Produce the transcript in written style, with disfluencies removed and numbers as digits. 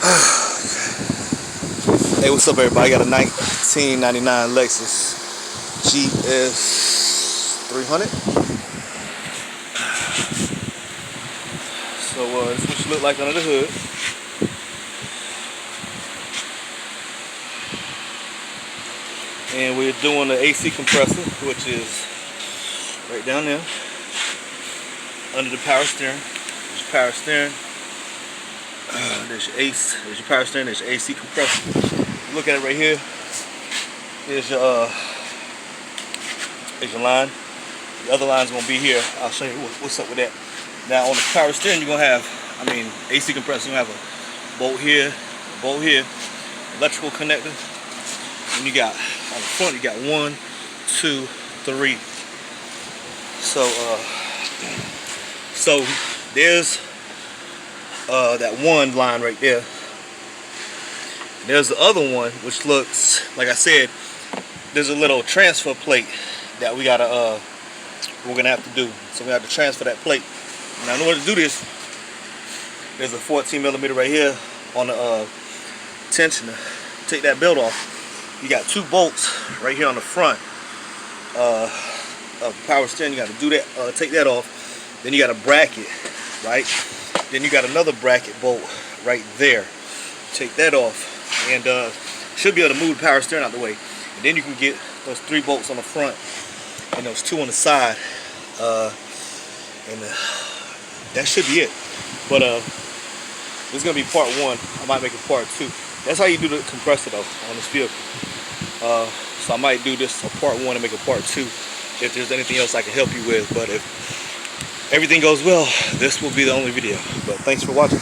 Hey, what's up, everybody? I got a 1999 Lexus GS300. So this is what she look like under the hood. And we're doing the AC compressor, which is right down there under the power steering. There's your power steering. There's your there's your power steering. There's your AC compressor. Look at it right here. There's your line. The other line's gonna be here. I'll show you what's up with that. Now on the power steering, you're gonna have, AC compressor. You're gonna have a bolt here, electrical connector. And you got on the front, you got 1, 2, 3. So there's that one line right there. There's the other one, which looks like I said. There's a little transfer plate that we're gonna have to do. So we have to transfer that plate. Now, in order to do this, there's a 14mm right here on the tensioner. Take that belt off. You got 2 bolts right here on the front of the power steering. You got to do that. Take that off. Then you got a bracket, right? Then you got another bracket bolt right there. Take that off, and should be able to move the power steering out the way. And then you can get those 3 bolts on the front and those 2 on the side, that should be it. But this is gonna be part 1. I might make a part 2. That's how you do the compressor though on this vehicle. So I might do this a part 1 and make a part 2 if there's anything else I can help you with. But if everything goes well, this will be the only video. But thanks for watching.